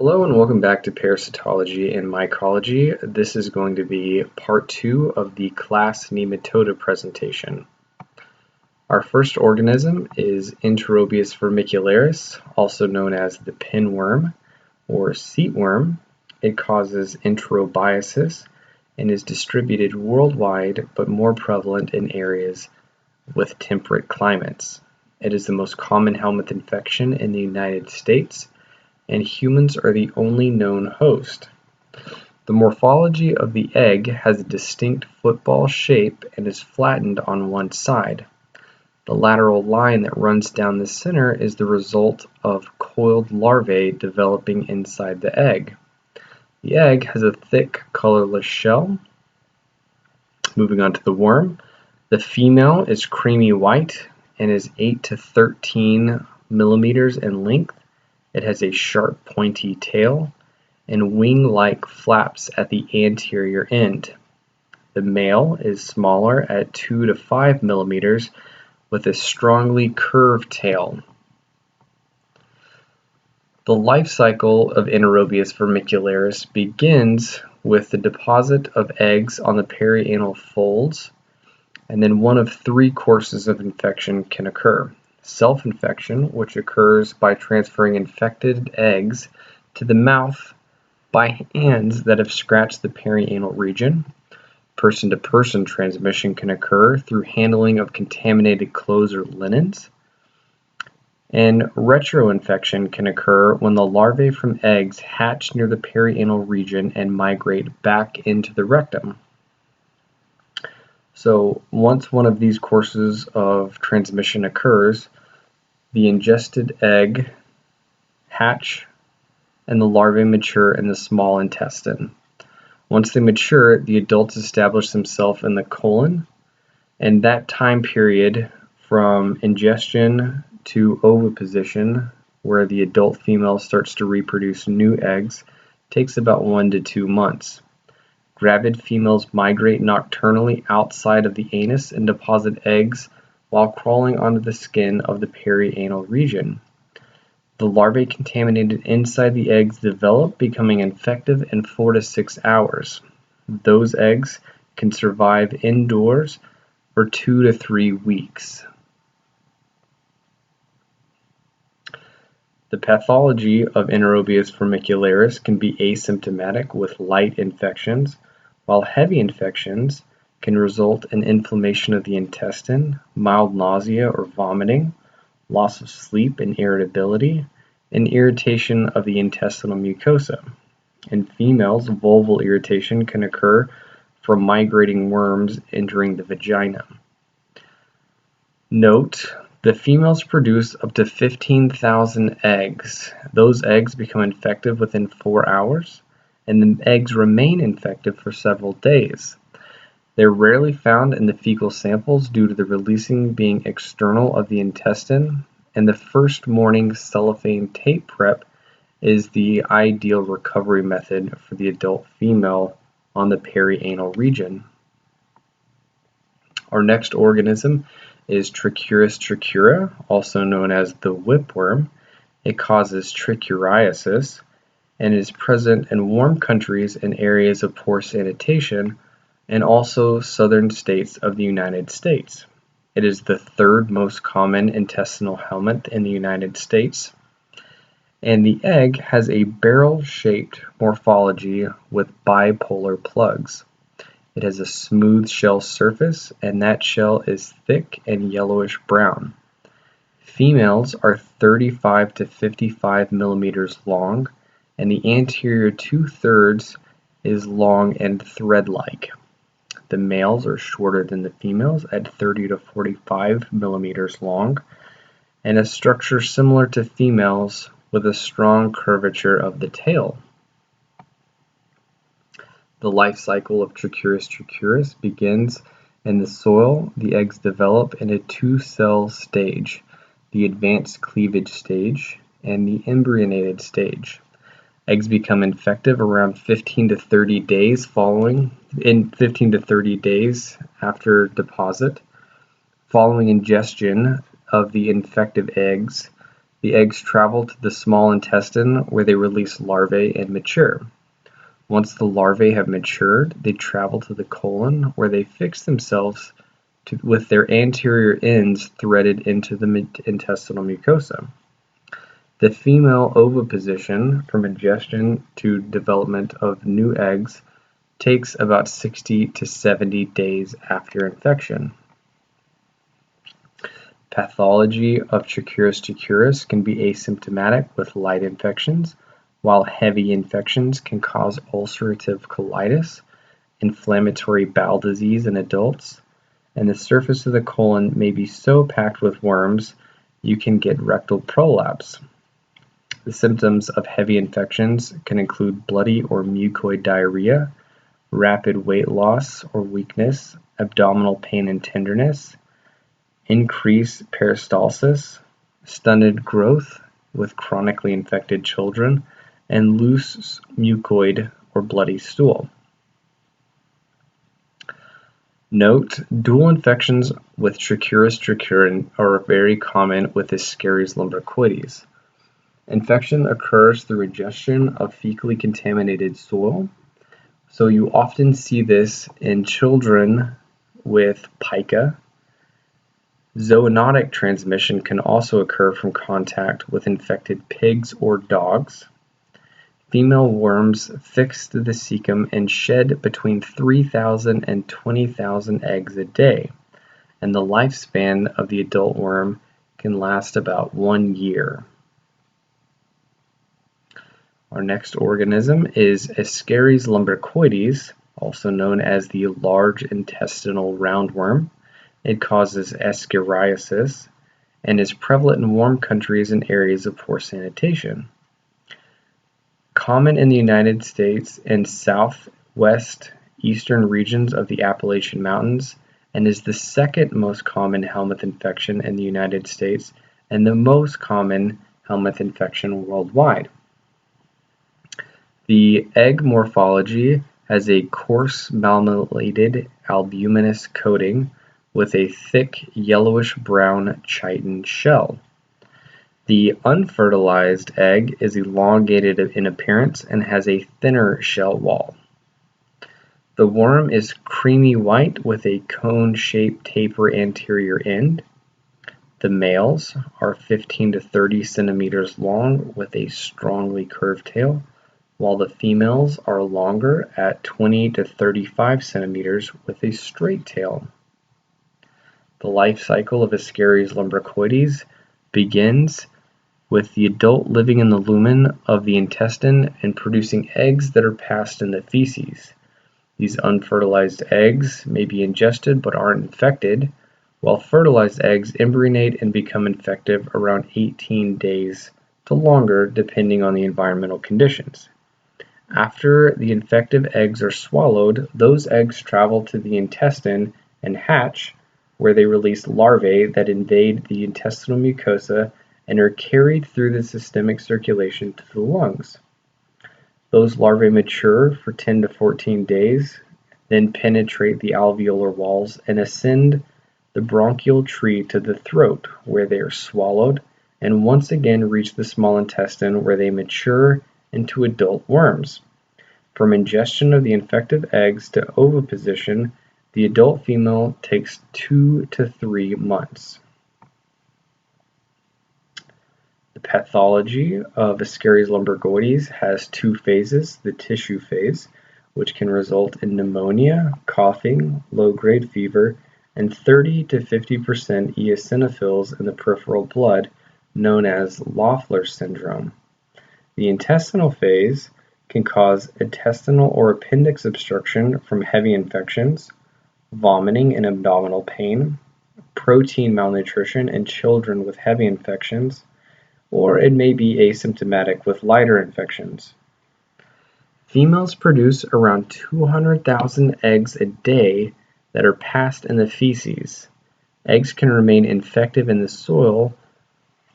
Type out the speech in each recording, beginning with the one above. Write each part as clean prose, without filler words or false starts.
Hello and welcome back to Parasitology and Mycology. This is going to be part 2 of the class Nematoda presentation. Our first organism is Enterobius vermicularis, also known as the pinworm or seatworm. It causes enterobiasis and is distributed worldwide but more prevalent in areas with temperate climates. It is the most common helminth infection in the United States, and humans are the only known host. The morphology of the egg has a distinct football shape and is flattened on one side. The lateral line that runs down the center is the result of coiled larvae developing inside the egg. The egg has a thick, colorless shell. Moving on to the worm, the female is creamy white and is 8 to 13 millimeters in length. It has a sharp, pointy tail and wing-like flaps at the anterior end. The male is smaller at 2 to 5 millimeters with a strongly curved tail. The life cycle of Enterobius vermicularis begins with the deposit of eggs on the perianal folds, and then one of 3 courses of infection can occur. Self-infection, which occurs by transferring infected eggs to the mouth by hands that have scratched the perianal region. Person-to-person transmission can occur through handling of contaminated clothes or linens. And retroinfection can occur when the larvae from eggs hatch near the perianal region and migrate back into the rectum. So once one of these courses of transmission occurs, the ingested egg hatch and the larvae mature in the small intestine. Once they mature, the adults establish themselves in the colon, and that time period from ingestion to oviposition, where the adult female starts to reproduce new eggs, takes about 1 to 2 months. Gravid females migrate nocturnally outside of the anus and deposit eggs while crawling onto the skin of the perianal region. The larvae contaminated inside the eggs develop, becoming infective in 4 to 6 hours. Those eggs can survive indoors for 2 to 3 weeks. The pathology of Enterobius vermicularis can be asymptomatic with light infections, while heavy infections can result in inflammation of the intestine, mild nausea or vomiting, loss of sleep and irritability, and irritation of the intestinal mucosa. In females, vulval irritation can occur from migrating worms entering the vagina. Note, the females produce up to 15,000 eggs. Those eggs become infective within 4 hours, and the eggs remain infective for several days. They're rarely found in the fecal samples due to the releasing being external of the intestine, and the first morning cellophane tape prep is the ideal recovery method for the adult female on the perianal region. Our next organism is Trichuris trichiura, also known as the whipworm. It causes trichuriasis and is present in warm countries and areas of poor sanitation, and also southern states of the United States. It is the 3rd most common intestinal helminth in the United States, and the egg has a barrel-shaped morphology with bipolar plugs. It has a smooth shell surface, and that shell is thick and yellowish brown. Females are 35 to 55 millimeters long, and the anterior 2/3 is long and thread-like. The males are shorter than the females at 30 to 45 millimeters long, and a structure similar to females with a strong curvature of the tail. The life cycle of Trichuris trichiuris begins in the soil. The eggs develop in a 2-cell stage, the advanced cleavage stage and the embryonated stage. Eggs become infective around 15 to 30 days after deposit. Following ingestion of the infective eggs, The eggs travel to the small intestine where they release larvae and mature. Once the larvae have matured, they travel to the colon where they fix themselves with their anterior ends threaded into the intestinal mucosa. The female oviposition, from ingestion to development of new eggs, takes about 60 to 70 days after infection. Pathology of TRICHURIS can be asymptomatic with light infections, while heavy infections can cause ulcerative colitis, inflammatory bowel disease in adults, and the surface of the colon may be so packed with worms you can get rectal prolapse. The symptoms of heavy infections can include bloody or mucoid diarrhea, rapid weight loss or weakness, abdominal pain and tenderness, increased peristalsis, stunted growth with chronically infected children, and loose mucoid or bloody stool. Note, dual infections with Trichuris trichurin are very common with ASCARIS lumbricoides. Infection occurs through ingestion of fecally contaminated soil, so you often see this in children with pica. Zoonotic transmission can also occur from contact with infected pigs or dogs. Female worms fix to the cecum and shed between 3,000 and 20,000 eggs a day, and the lifespan of the adult worm can last about 1 year. Our next organism is ASCARIS lumbricoides, also known as the large intestinal roundworm. It causes ascariasis and is prevalent in warm countries and areas of poor sanitation. Common in the United States and southwest eastern regions of the Appalachian Mountains, and is the second most common helminth infection in the United States and the most common helminth infection worldwide. The egg morphology has a coarse malmelated albuminous coating with a thick yellowish-brown chitin shell. The unfertilized egg is elongated in appearance and has a thinner shell wall. The worm is creamy white with a cone-shaped taper anterior end. The males are 15 to 30 centimeters long with a strongly curved tail, while the females are longer at 20 to 35 centimeters with a straight tail. The life cycle of ASCARIS lumbricoides begins with the adult living in the lumen of the intestine and producing eggs that are passed in the feces. These unfertilized eggs may be ingested but aren't infected, while fertilized eggs embryonate and become infective around 18 days to longer depending on the environmental conditions. After the infective eggs are swallowed, those eggs travel to the intestine and hatch, where they release larvae that invade the intestinal mucosa and are carried through the systemic circulation to the lungs. Those larvae mature for 10 to 14 days, then penetrate the alveolar walls and ascend the bronchial tree to the throat, where they are swallowed, and once again reach the small intestine, where they mature into adult worms. From ingestion of the infective eggs to oviposition, the adult female takes 2 to 3 months. The pathology of ASCARIS lumbricoides has 2 phases: the tissue phase, which can result in pneumonia, coughing, low-grade fever, and 30 to 50% eosinophils in the peripheral blood, known as Loeffler syndrome. The intestinal phase can cause intestinal or appendix obstruction from heavy infections, vomiting and abdominal pain, protein malnutrition in children with heavy infections, or it may be asymptomatic with lighter infections. Females produce around 200,000 eggs a day that are passed in the feces. Eggs can remain infective in the soil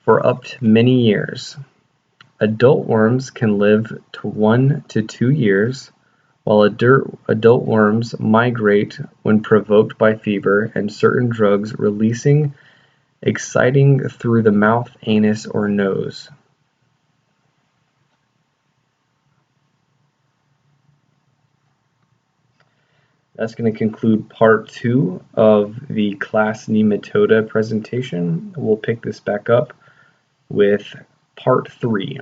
for up to many years. Adult worms can live to 1 to 2 years, while adult worms migrate when provoked by fever and certain drugs, releasing exciting through the mouth, anus, or nose. That's going to conclude part 2 of the class Nematoda presentation. We'll pick this back up with part 3.